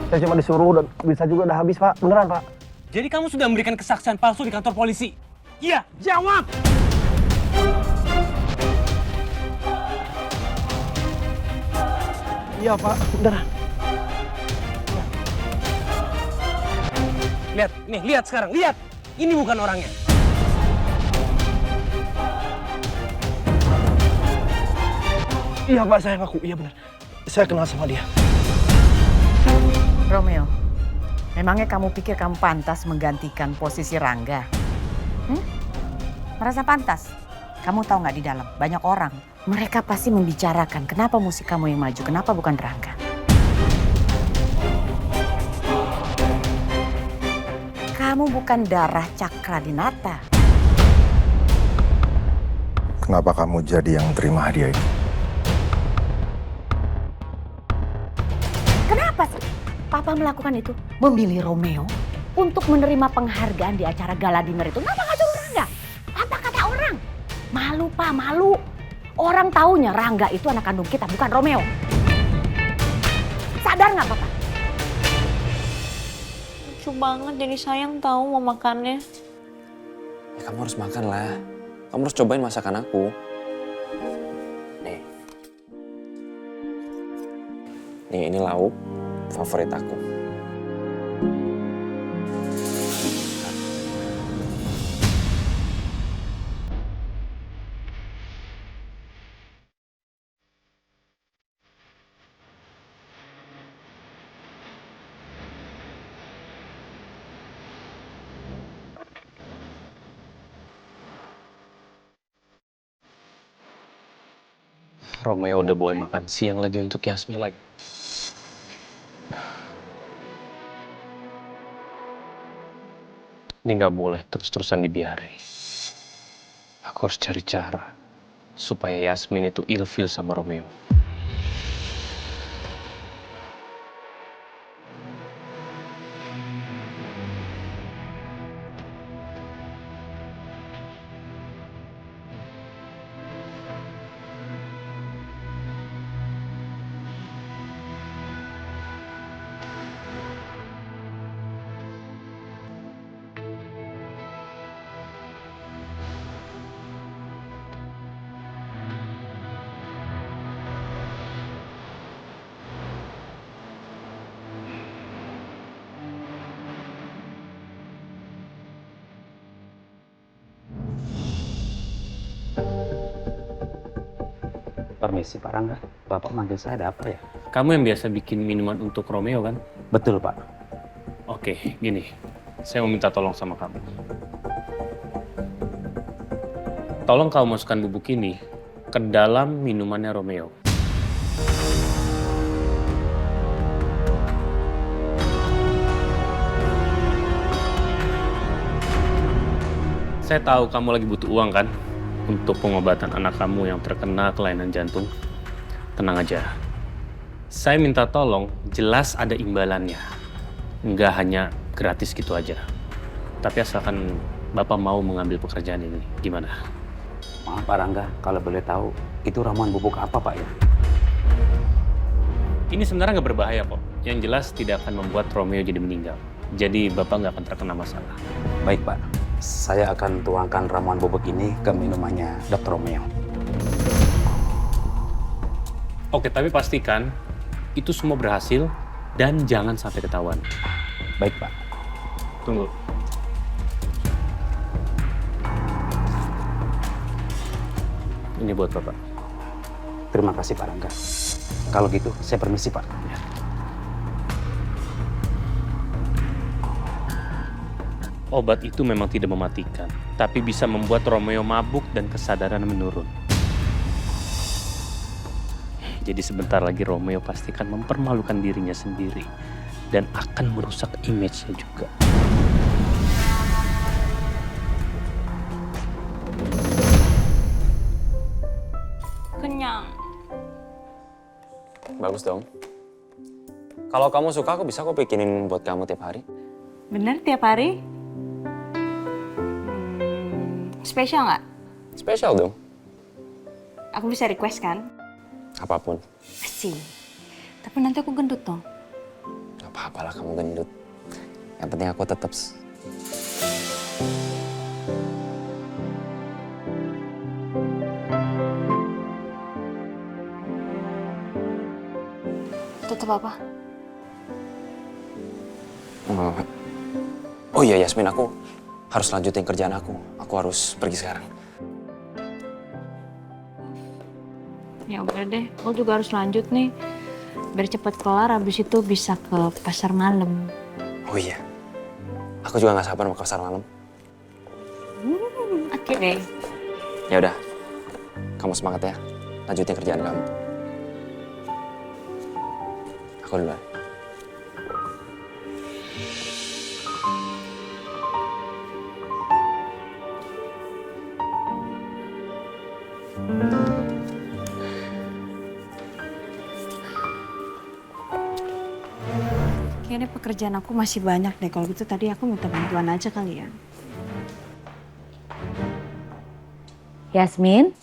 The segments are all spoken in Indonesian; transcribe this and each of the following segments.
Saya cuma disuruh dan bisa juga udah habis, Pak. Beneran, Pak. Jadi kamu sudah memberikan kesaksian palsu di kantor polisi? Iya, jawab! Iya, Pak. Beneran. Lihat, nih, lihat sekarang, lihat! Ini bukan orangnya. Iya, Pak. Saya ngaku. Iya, bener. Saya kenal sama dia. Romeo, memangnya kamu pikir kamu pantas menggantikan posisi Rangga? Merasa pantas? Kamu tahu nggak di dalam banyak orang. Mereka pasti membicarakan kenapa musik kamu yang maju, kenapa bukan Rangga. Kamu bukan darah Cakradinata. Kenapa kamu jadi yang terima hadiah ini? Kenapa sih Papa melakukan itu? Memilih Romeo untuk menerima penghargaan di acara gala dinner itu. Kenapa nggak suruh Rangga? Apa kata orang? Malu, Pak, malu. Orang taunya Rangga itu anak kandung kita, bukan Romeo. Sadar nggak, Papa? Lucu banget, jadi sayang tahu mau makannya. Ya, kamu harus makan lah. Kamu harus cobain masakan aku. Nih. Nih, ini lauk favorit aku. Romeo udah bawa makan siang lagi untuk Yasmin lagi. Ini nggak boleh terus-terusan dibiarin. Aku harus cari cara supaya Yasmin itu ilfil sama Romeo. Permisi Pak Rangga, Bapak manggil saya ada apa ya? Kamu yang biasa bikin minuman untuk Romeo kan? Betul Pak. Oke, gini. Saya mau minta tolong sama kamu. Tolong kamu masukkan bubuk ini ke dalam minumannya Romeo. Saya tahu kamu lagi butuh uang kan? Untuk pengobatan anak kamu yang terkena kelainan jantung. Tenang aja. Saya minta tolong, jelas ada imbalannya. Nggak hanya gratis gitu aja. Tapi asalkan Bapak mau mengambil pekerjaan ini, gimana? Maaf Pak Rangga, kalau boleh tahu, itu ramuan bubuk apa Pak ya? Ini sebenarnya nggak berbahaya kok. Yang jelas tidak akan membuat Romeo jadi meninggal. Jadi Bapak nggak akan terkena masalah. Baik Pak, saya akan tuangkan ramuan bubuk ini ke minumannya Dr. Romeo. Oke, tapi pastikan itu semua berhasil dan jangan sampai ketahuan. Baik Pak. Tunggu. Ini buat Bapak. Terima kasih Pak Rangga. Kalau gitu, saya permisi Pak. Ya. Obat itu memang tidak mematikan, tapi bisa membuat Romeo mabuk dan kesadaran menurun. Jadi sebentar lagi Romeo pasti akan mempermalukan dirinya sendiri dan akan merusak image-nya juga. Kenyang. Bagus dong. Kalau kamu suka, aku bisa kok bikinin buat kamu tiap hari. Bener tiap hari? Spesial nggak? Spesial dong. Aku bisa request kan? Apapun. Pasti. Tapi nanti aku gendut dong. Gak apa-apalah kamu gendut. Yang penting aku tetap Tetap apa? Oh iya Yasmin, aku harus lanjutin kerjaan aku. Aku harus pergi sekarang. Ya udah deh, aku juga harus lanjut nih. Biar cepet kelar, abis itu bisa ke pasar malam. Oh iya, aku juga nggak sabar mau ke pasar malam. Oke deh. Ya udah, kamu semangat ya, lanjutin kerjaan kamu. Aku duluan. Kayaknya pekerjaan aku masih banyak deh. Kalau gitu tadi aku minta bantuan aja kali ya. Yasmin?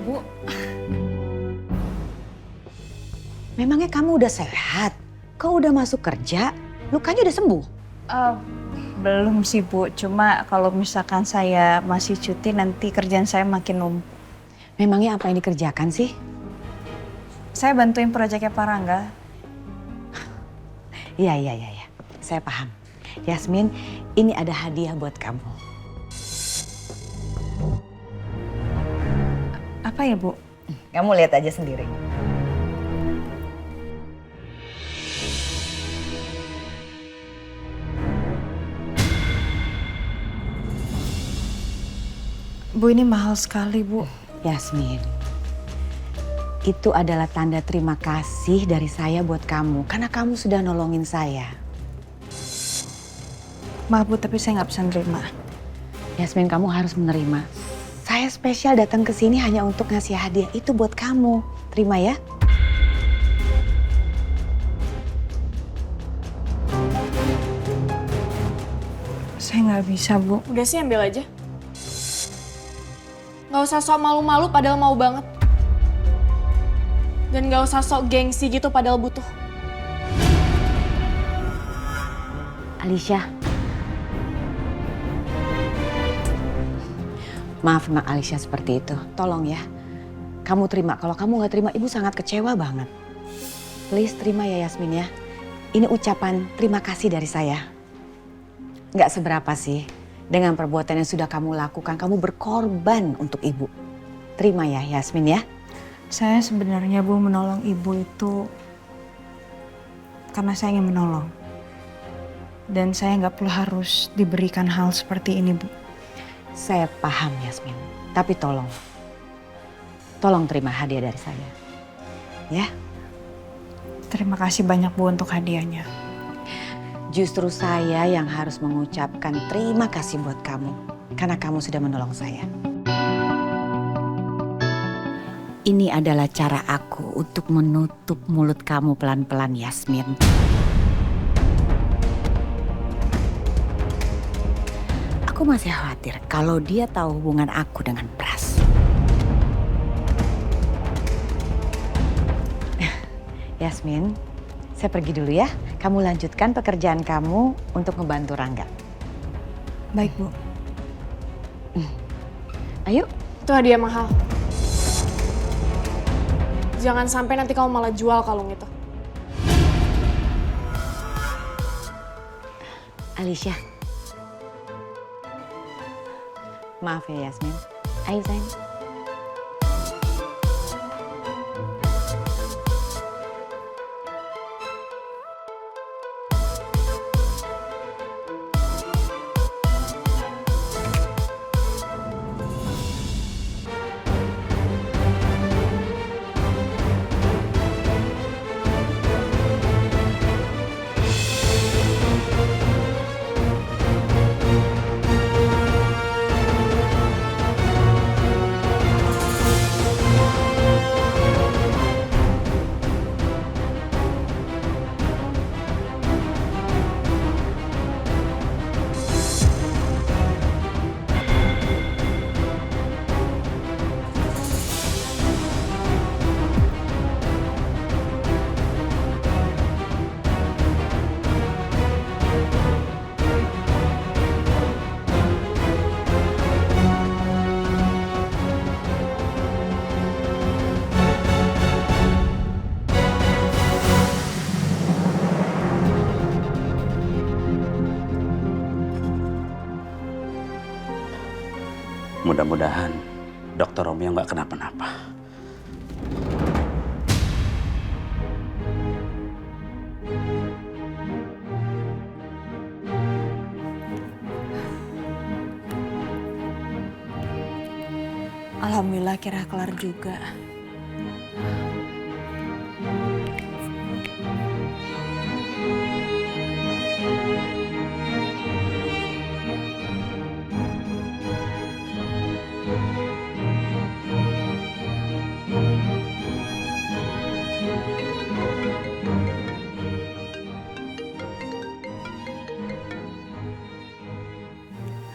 Bu, Memangnya kamu udah sehat? Kau udah masuk kerja? Lukanya udah sembuh? belum sih Bu. Cuma kalau misalkan saya masih cuti nanti kerjaan saya makin numpuk. Memangnya apa yang dikerjakan sih? Saya bantuin proyeknya Pak Rangga. Iya. Saya paham. Yasmin, ini ada hadiah buat kamu. Apa ya Bu? Kamu lihat aja sendiri. Bu, ini mahal sekali Bu. Yasmin, itu adalah tanda terima kasih dari saya buat kamu. Karena kamu sudah nolongin saya. Maaf Bu, tapi saya nggak bisa nerima. Yasmin, kamu harus menerima. Saya spesial datang ke sini hanya untuk ngasih hadiah itu buat kamu. Terima ya. Saya nggak bisa Bu. Udah sih ambil aja. Gak usah sok malu-malu padahal mau banget. Dan gak usah sok gengsi gitu padahal butuh. Alicia. Maaf Mak Alicia seperti itu. Tolong ya. Kamu terima. Kalau kamu nggak terima, Ibu sangat kecewa banget. Please terima ya Yasmin ya. Ini ucapan terima kasih dari saya. Nggak seberapa sih. Dengan perbuatan yang sudah kamu lakukan, kamu berkorban untuk Ibu. Terima ya Yasmin ya. Saya sebenarnya Bu menolong Ibu itu karena saya ingin menolong. Dan saya nggak perlu harus diberikan hal seperti ini Bu. Saya paham Yasmin. Tapi tolong terima hadiah dari saya. Ya. Terima kasih banyak Bu untuk hadiahnya. Justru saya yang harus mengucapkan terima kasih buat kamu. Karena kamu sudah menolong saya. Ini adalah cara aku untuk menutup mulut kamu pelan-pelan Yasmin. Aku masih khawatir kalau dia tahu hubungan aku dengan Pras. Yasmin, saya pergi dulu ya. Kamu lanjutkan pekerjaan kamu untuk membantu Rangga. Baik Bu. Ayo. Itu hadiah mahal. Jangan sampai nanti kamu malah jual kalung itu. Alicia. Maaf ya Yasmin. Ayo sayang. Mudah-mudahan Dokter Romeo nggak kenapa-napa. Alhamdulillah kira kelar juga.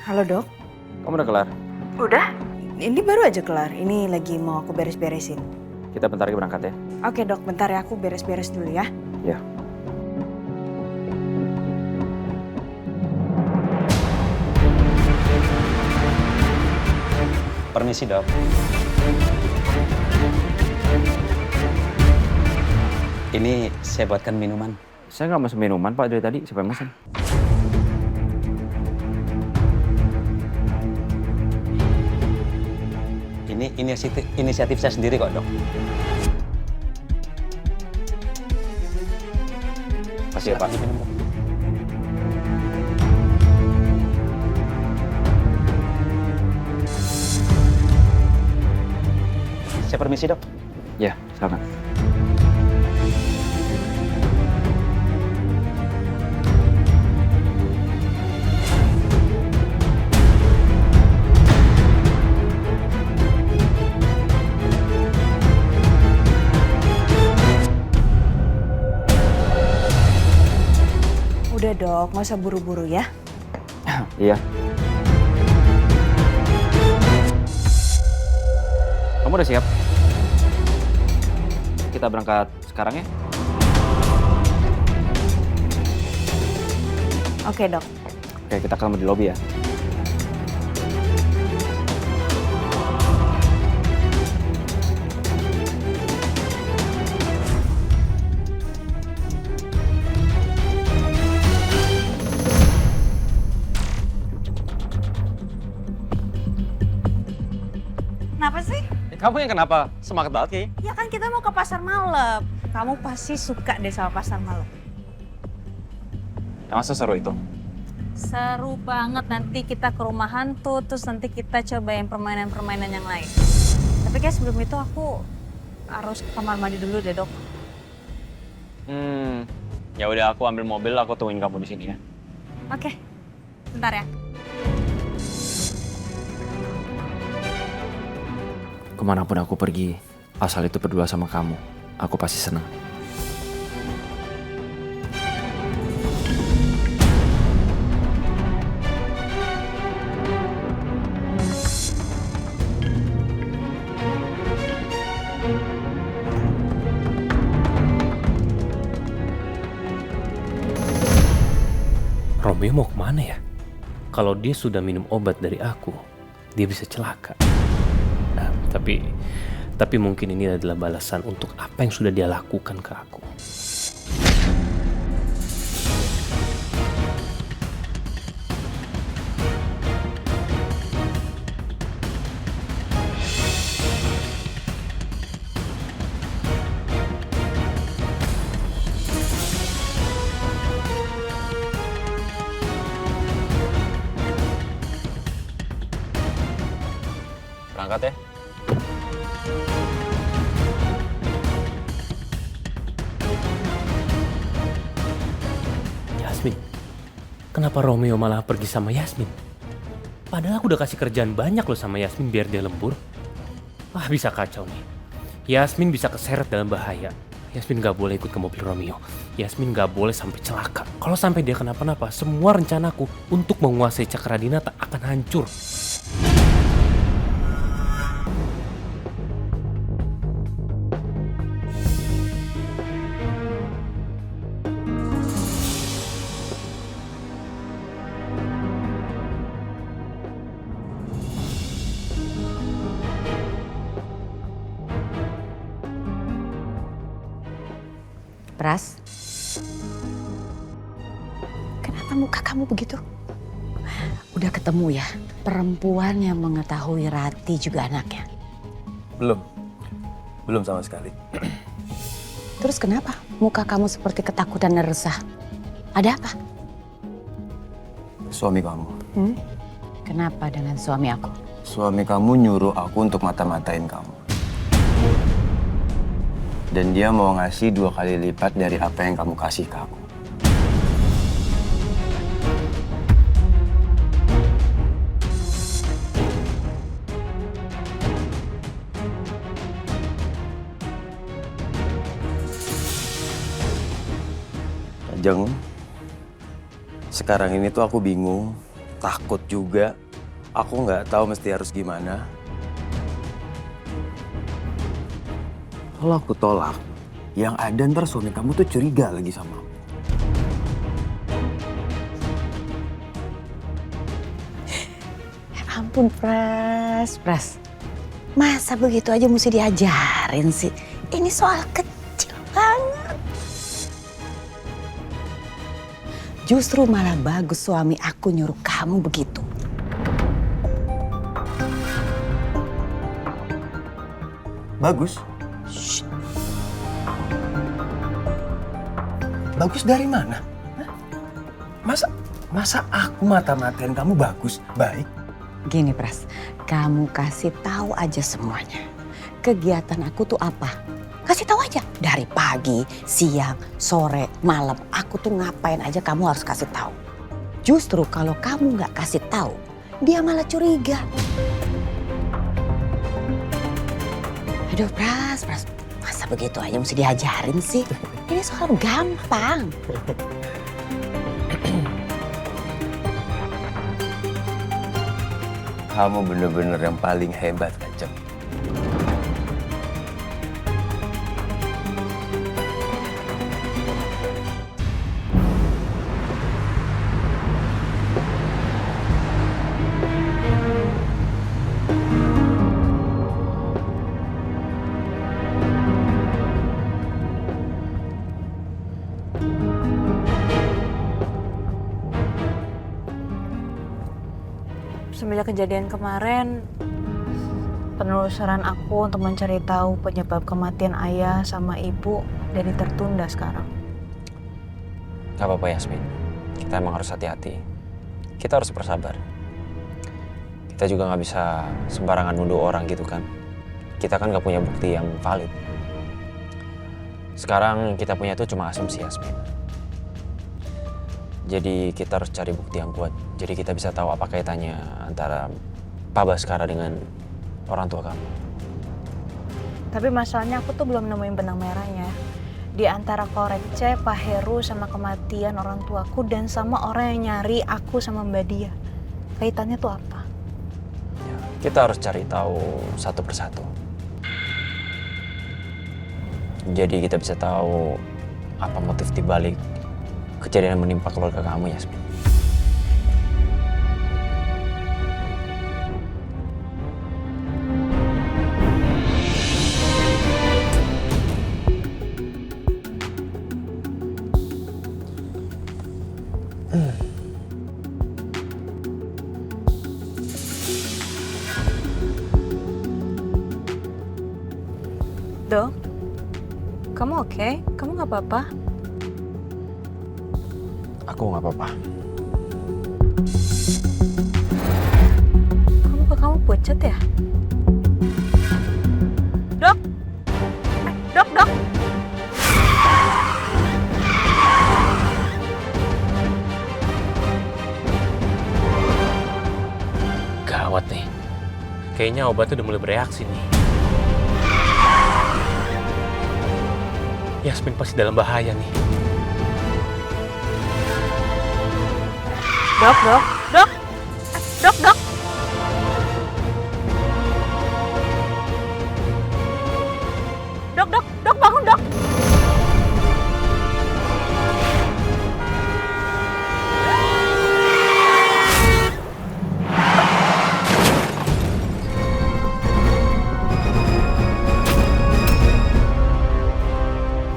Halo dok, Kamu udah kelar? udah? Ini baru aja kelar, ini lagi mau aku beres-beresin. Kita bentar lagi berangkat ya. Oke dok, bentar ya aku beres-beres dulu ya. Ya. Permisi dok. Ini saya buatkan minuman. Saya nggak mesen minuman Pak dari tadi. Siapa yang mesen? Ini inisiatif saya sendiri kok dok. Kasih ya Pak. Diminum, dok. Saya permisi dok. Ya, silakan. Udah dok, nggak usah buru-buru ya. Iya. Kamu udah siap? Kita berangkat sekarang ya? Oke dok. Oke, kita ketemu di lobi ya. Kenapa sih? Kamu yang kenapa? Semangat banget Ki. Ya kan kita mau ke pasar malam. Kamu pasti suka deh sama pasar malam. Emang seseru itu? Seru banget, nanti kita ke rumah hantu, terus nanti kita cobain permainan-permainan yang lain. Tapi kayak sebelum itu aku harus ke kamar mandi dulu deh dok. Ya udah aku ambil mobil, aku tungguin kamu di sini ya. Oke, bentar ya. Kemanapun aku pergi, asal itu berdua sama kamu, aku pasti senang. Romeo mau kemana ya? Kalau dia sudah minum obat dari aku, dia bisa celaka. Nah, tapi mungkin ini adalah balasan untuk apa yang sudah dia lakukan ke aku. Berangkat ya? Yasmin, kenapa Romeo malah pergi sama Yasmin? Padahal aku udah kasih kerjaan banyak loh sama Yasmin biar dia lembur. Wah, bisa kacau nih. Yasmin bisa keseret dalam bahaya. Yasmin gak boleh ikut ke mobil Romeo. Yasmin gak boleh sampai celaka. Kalau sampai dia kenapa-napa, semua rencanaku untuk menguasai Cakradinata akan hancur. Pras, kenapa muka kamu begitu? Udah udah ketemu ya perempuan yang mengetahui Rati juga anaknya? Belum sama sekali. Terus kenapa muka kamu seperti ketakutan dan resah? Ada apa? Suami kamu. Kenapa dengan suami aku? Suami kamu nyuruh aku untuk mata-matain kamu. Dan dia mau ngasih 2 kali lipat dari apa yang kamu kasih ke aku. Jeng, sekarang ini tuh aku bingung, takut juga. Aku nggak tahu mesti harus gimana. Kalau aku tolak, yang ada ntar suami kamu tuh curiga lagi sama aku. Ya ampun, Pras. Masa begitu aja mesti diajarin sih? Ini soal kecil banget. Justru malah bagus suami aku nyuruh kamu begitu. Bagus? Shh. Bagus dari mana? Hah? Masa aku mata-matain kamu bagus, baik? Gini Pras, kamu kasih tahu aja semuanya. Kegiatan aku tuh apa? Kasih tahu aja. Dari pagi, siang, sore, malam, aku tuh ngapain aja kamu harus kasih tahu. Justru kalau kamu nggak kasih tahu, dia malah curiga. Aduh Pras, masa begitu aja mesti diajarin sih? Ini soal gampang. Kamu bener-bener yang paling hebat, Kacem. Semenjak kejadian kemarin, penelusuran aku untuk mencari tahu penyebab kematian ayah sama ibu jadi tertunda sekarang. Gak apa-apa Yasmin, kita emang harus hati-hati. Kita harus bersabar. Kita juga gak bisa sembarangan nuduh orang gitu kan. Kita kan gak punya bukti yang valid. Sekarang kita punya itu cuma asumsi Yasmin. Jadi kita harus cari bukti yang kuat. Jadi kita bisa tahu apa kaitannya antara Pak Baskara dengan orang tua kamu. Tapi masalahnya aku tuh belum nemuin benang merahnya. Di antara korek C, Pak Heru sama kematian orang tuaku dan sama orang yang nyari aku sama Mbak Dia. Kaitannya tuh apa? Ya, kita harus cari tahu satu persatu. Jadi kita bisa tahu apa motif dibalik kejadian yang menimpa keluarga kamu, Yasmin. Dok, kamu oke? Kamu nggak apa-apa? Aku nggak apa-apa. Kamu pucat ya? Dok! Dok! Gawat nih. Kayaknya obatnya udah mulai bereaksi nih. Yasmin pasti dalam bahaya nih. Dok! Dok, bangun dok!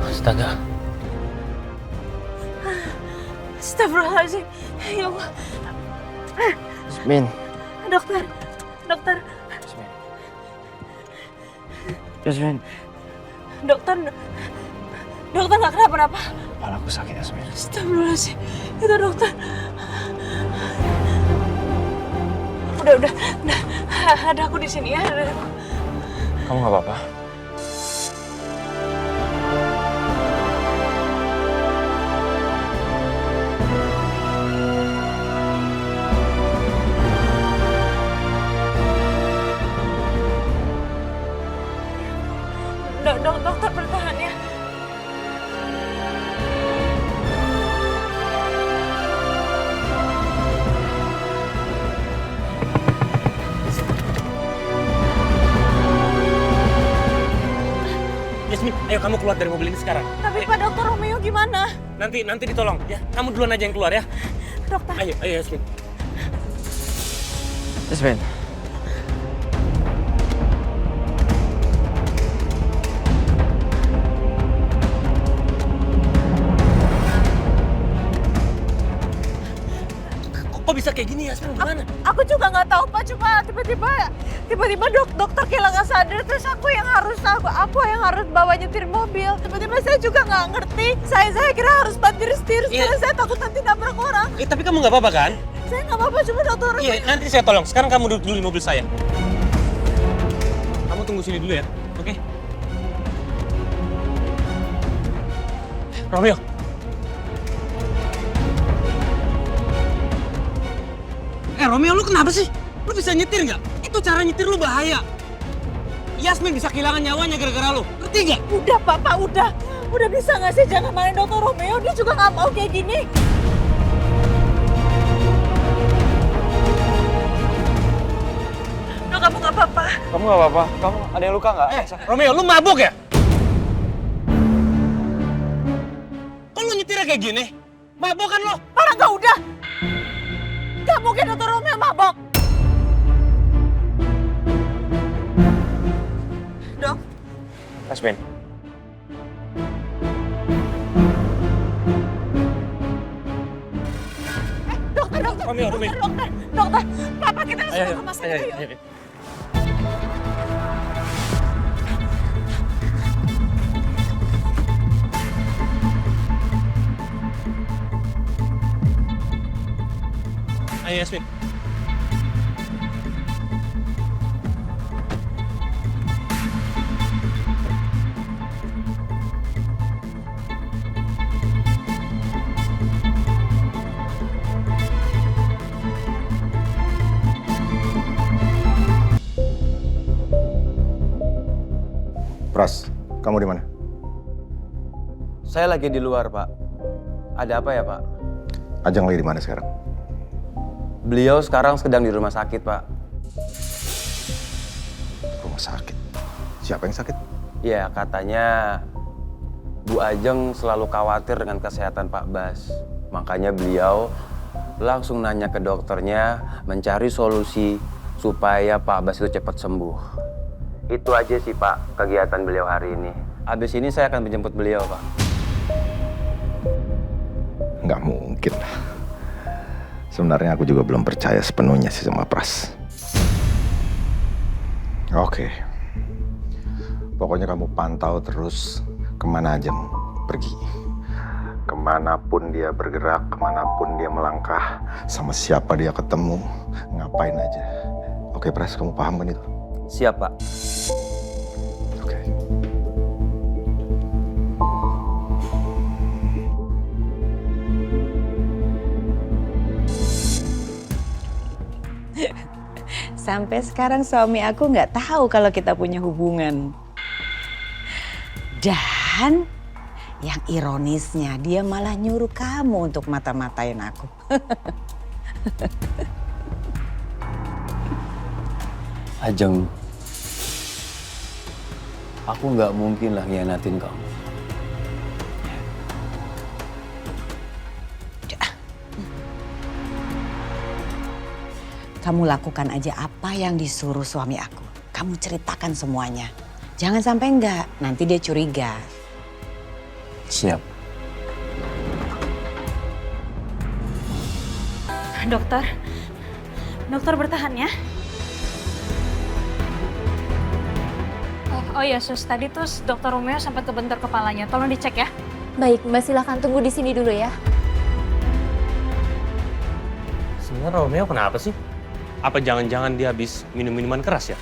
Astaga. Astagfirullahaladzim. Ya Allah. Yasmin. Dokter, dokter, Yasmin. dokter, dokter nggak kenapa-napa. Kepalaku sakit, Yasmin. Astagfirullahaladzim, itu dokter. Udah, ada aku di sini ya. Ada aku. Kamu nggak apa-apa? Dokter bertahan ya. Yasmin, ayo kamu keluar dari mobil ini sekarang. Tapi Pak Dokter Romeo gimana? Nanti ditolong ya. Kamu duluan aja yang keluar ya. Dokter. Ayo Yasmin. Yasmin. Kok bisa kayak gini Yasmin? Gimana? Aku juga nggak tahu Pak, cuma tiba-tiba dokter kehilangan sadar, terus aku yang harus bawa nyetir mobil. Tiba-tiba saya juga nggak ngerti. Saya kira harus bantir setir, karena saya takut nanti nabrak orang. Tapi kamu nggak apa-apa kan? Saya nggak apa-apa, cuma dokter. Iya, nanti saya tolong. Sekarang kamu duduk dulu di mobil saya. Kamu tunggu sini dulu ya, oke? Romeo. Romeo, lu kenapa sih? Lu bisa nyetir nggak? Itu cara nyetir lu bahaya. Yasmin bisa kehilangan nyawanya gara-gara lu. Ngerti nggak? Udah Pak, udah. Udah bisa nggak sih jangan main dokter Romeo? Dia juga nggak mau kayak gini. Dok, kamu nggak apa-apa? Kamu nggak apa-apa? Kamu ada yang luka nggak? Romeo, lu mabuk ya? Kok lu nyetirnya kayak gini? Mabuk kan lu? Parah nggak udah? Gak mungkin dokter Romeo mabok. Dok. Yasmin. Dokter. Romeo. Dokter. Papa kita harus ke rumah sakit. Ayo. Ayo Yasmin. Pras, kamu di mana? Saya lagi di luar, Pak. Ada apa ya, Pak? Ajeng lagi di mana sekarang? Beliau sekarang sedang di rumah sakit, Pak. Rumah sakit? Siapa yang sakit? Ya, katanya Bu Ajeng selalu khawatir dengan kesehatan Pak Bas. Makanya beliau langsung nanya ke dokternya, mencari solusi supaya Pak Bas itu cepat sembuh. Itu aja sih, Pak, kegiatan beliau hari ini. Habis ini saya akan menjemput beliau, Pak. Nggak mungkin. Sebenarnya aku juga belum percaya sepenuhnya sih sama Pras. Oke. Pokoknya kamu pantau terus kemana Ajeng pergi. Kemanapun dia bergerak, kemanapun dia melangkah, sama siapa dia ketemu, ngapain aja. Oke Pras, kamu paham kan itu? Siap, Pak. Oke. Sampai sekarang suami aku nggak tahu kalau kita punya hubungan. Dan yang ironisnya dia malah nyuruh kamu untuk mata-matain aku. Ajeng, aku nggak mungkin lah ngianatin kamu. Kamu lakukan aja apa yang disuruh suami aku. Kamu ceritakan semuanya. Jangan sampai enggak, nanti dia curiga. Siap. Dokter, Dokter bertahan ya. Oh iya sus, tadi tuh dokter Romeo sempat kebentur kepalanya. Tolong dicek ya. Baik, Mbak silahkan tunggu di sini dulu ya. Sebenarnya Romeo kenapa sih? Apa jangan-jangan dia habis minum minuman keras ya?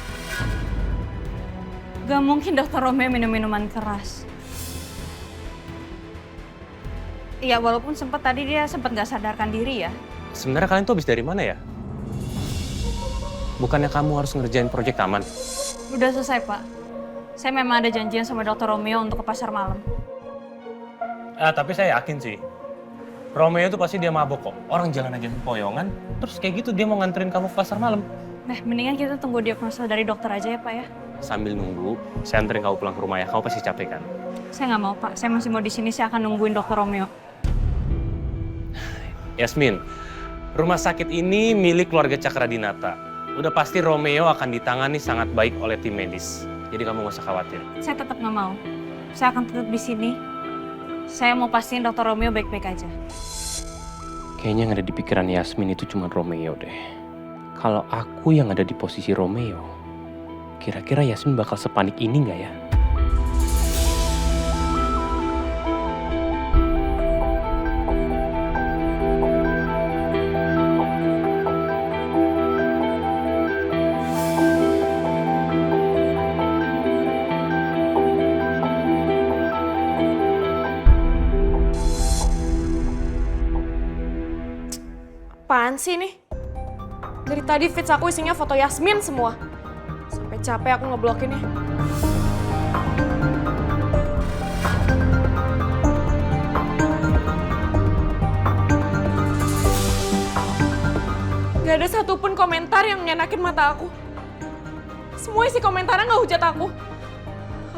Gak mungkin dokter Romeo minum minuman keras. Iya, walaupun tadi dia sempat gak sadarkan diri ya. Sebenarnya kalian tuh habis dari mana ya? Bukannya kamu harus ngerjain proyek taman? Udah selesai pak. Saya memang ada janjian sama dokter Romeo untuk ke pasar malam. Tapi saya yakin sih. Romeo itu pasti dia mabok kok. Orang jalan aja poyongan, terus kayak gitu dia mau nganterin kamu ke pasar malam. Nah, mendingan kita tunggu diagnosa dari dokter aja ya pak ya. Sambil nunggu, saya anterin kamu pulang ke rumah ya. Kamu pasti capek kan? Saya nggak mau pak, saya masih mau di sini. Saya akan nungguin dokter Romeo. Yasmin, rumah sakit ini milik keluarga Cakradinata. Udah pasti Romeo akan ditangani sangat baik oleh tim medis. Jadi kamu gak usah khawatir. Saya tetap nggak mau. Saya akan tetap di sini. Saya mau pastiin dokter Romeo baik-baik aja. Kayaknya yang ada di pikiran Yasmin itu cuma Romeo deh. Kalau aku yang ada di posisi Romeo, kira-kira Yasmin bakal sepanik ini nggak ya? Apaan sih nih? Dari tadi feeds aku isinya foto Yasmin semua. Sampai capek aku ngeblokinnya. Gak ada satupun komentar yang ngenakin mata aku. Semua isi komentarnya gak hujat aku.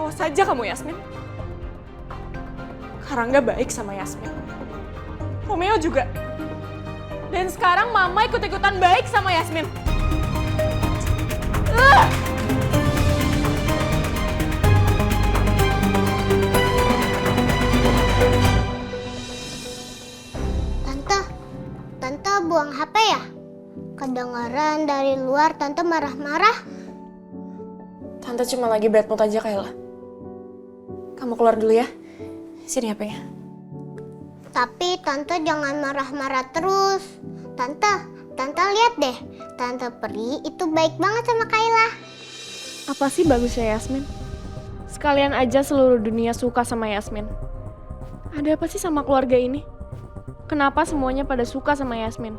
Awas aja kamu Yasmin. Karangga baik sama Yasmin. Romeo juga. Dan sekarang Mama ikut-ikutan baik sama Yasmin. Tante buang HP ya? Kedengaran dari luar Tante marah-marah. Tante cuma lagi bad mood aja Kayla. Kamu keluar dulu ya. Sini HP-nya. Tapi Tante jangan marah-marah terus. Tante lihat deh. Tante Peri itu baik banget sama Kayla. Apa sih bagusnya Yasmin? Sekalian aja seluruh dunia suka sama Yasmin. Ada apa sih sama keluarga ini? Kenapa semuanya pada suka sama Yasmin?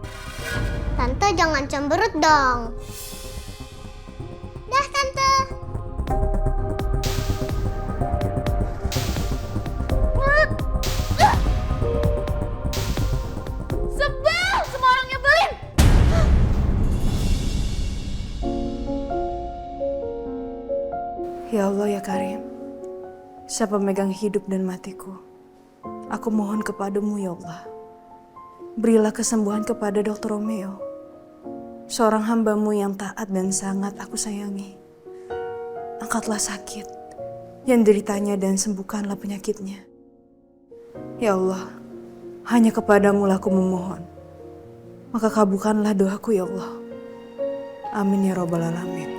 Tante jangan cemberut dong. Dah Tante. Sebel! Semua orang nyebelin! Ya Allah ya Karim, Siapa megang hidup dan matiku, aku mohon kepadamu ya Allah. Berilah kesembuhan kepada Dr. Romeo, seorang hambamu yang taat dan sangat aku sayangi. Angkatlah sakit yang deritanya dan sembuhkanlah penyakitnya. Ya Allah, hanya kepadamu lah aku memohon. Maka kabulkanlah doaku ya Allah. Amin ya Rabbal Alamin.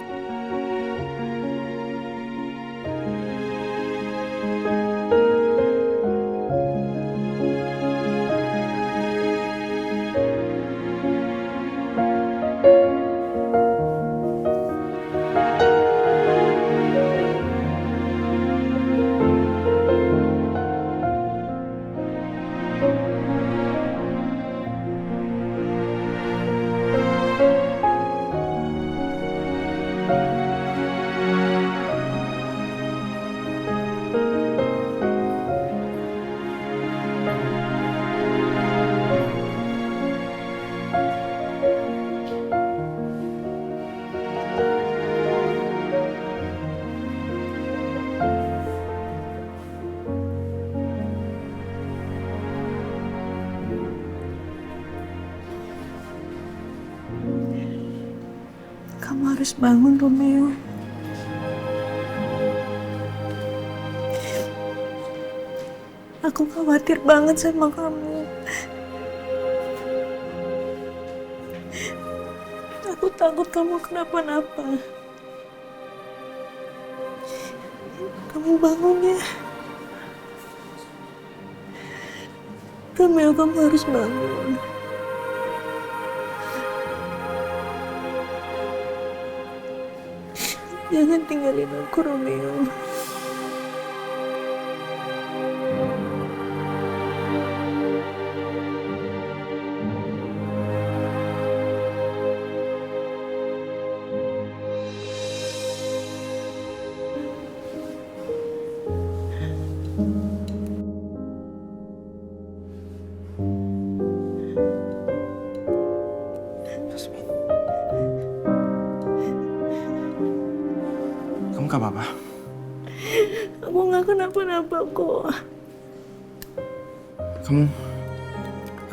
Kamu harus bangun, Romeo. Aku khawatir banget sama kamu. Aku takut kamu kenapa-napa. Kamu bangun ya. Romeo, kamu harus bangun. Jangan tinggalin aku, Romeo. Yasmin. Kamu gak apa-apa? Aku nggak kenapa-napa kok.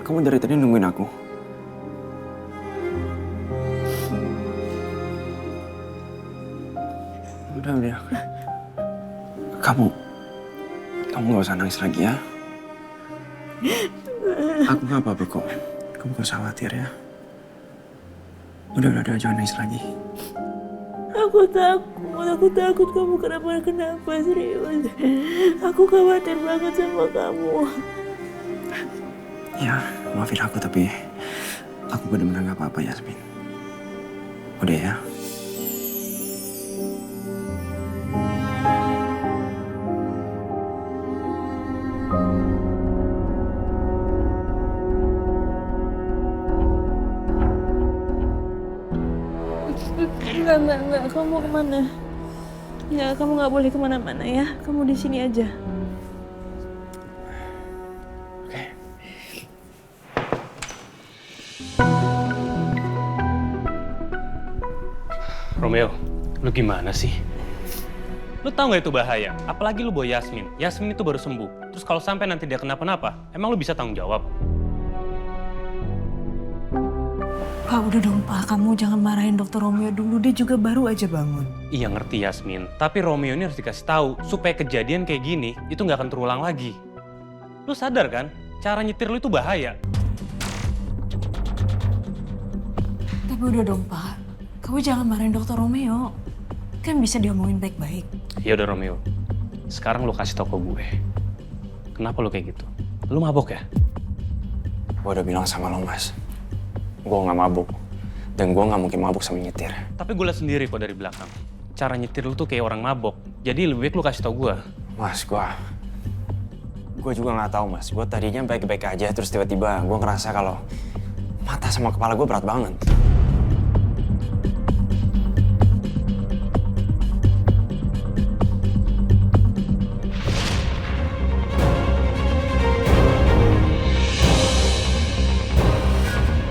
Kamu dari tadi nungguin aku. Udah. Kamu gak usah nangis lagi ya. Aku gak apa-apa kok. Kamu gak usah khawatir ya. Udah, jangan nangis lagi. Aku takut kamu kenapa-kenapa, serius. Aku khawatir banget sama kamu. Ya, maafin aku tapi aku benar-benar gak apa-apa, Yasmin. Udah ya. Enggak. Kamu kemana? Ya, kamu nggak boleh kemana-mana ya. Kamu di sini aja. Oke. Romeo, lu gimana sih? Lu tahu nggak itu bahaya? Apalagi lu bawa Yasmin. Yasmin itu baru sembuh. Terus kalau sampai nanti dia kenapa-napa, emang lu bisa tanggung jawab? Pak, udah dong Pak. Kamu jangan marahin Dokter Romeo dulu. Dia juga baru aja bangun. Iya ngerti Yasmin, tapi Romeo ini harus dikasih tahu supaya kejadian kayak gini itu nggak akan terulang lagi. Lu sadar kan? Cara nyetir lu itu bahaya. Tapi udah dong Pak. Kamu jangan marahin Dokter Romeo. Kan bisa diomongin baik-baik. Ya udah Romeo, sekarang lu kasih tau ke gue. Kenapa lu kayak gitu? Lu mabok ya? Gue udah bilang sama lo, Mas. Gue gak mabuk. Dan gue gak mungkin mabuk sama nyetir. Tapi gue liat sendiri kok dari belakang. Cara nyetir lu tuh kayak orang mabok. Jadi lebih baik lu kasih tau gue. Mas, gue juga gak tahu, Mas. Gue tadinya baik-baik aja, terus tiba-tiba gue ngerasa kalau mata sama kepala gue berat banget.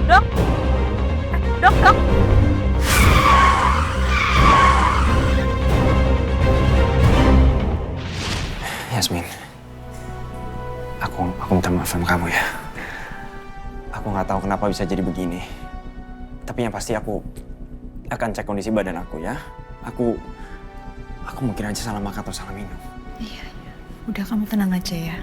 Dok. Yasmin, aku minta maaf sama kamu ya. Aku nggak tahu kenapa bisa jadi begini. Tapi yang pasti aku akan cek kondisi badan aku ya. Aku mungkin aja salah makan atau salah minum. Iya. Udah, kamu tenang aja ya.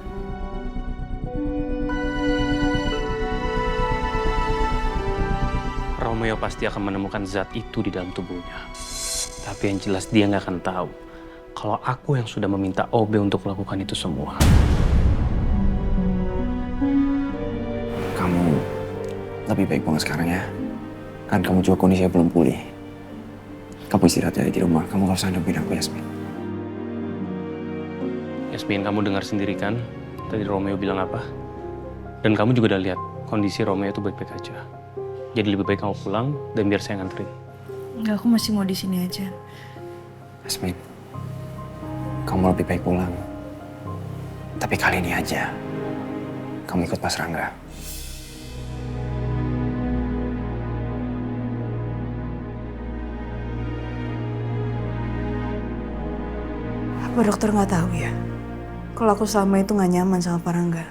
Romeo pasti akan menemukan zat itu di dalam tubuhnya. Tapi yang jelas dia nggak akan tahu kalau aku yang sudah meminta OB untuk melakukan itu semua. Kamu lebih baik banget sekarang ya. Kan kamu juga kondisinya belum pulih. Kamu istirahat aja di rumah. Kamu gak usah nungguin aku, Yasmin. Yasmin, kamu dengar sendiri kan tadi Romeo bilang apa? Dan kamu juga udah lihat kondisi Romeo itu baik-baik aja. Jadi lebih baik kamu pulang dan biar saya nganterin. Enggak, aku masih mau di sini aja. Yasmin, kamu lebih baik pulang. Tapi kali ini aja, kamu ikut Mas Rangga. Apa dokter nggak tahu ya? Kalau aku selama itu nggak nyaman sama Pak Rangga.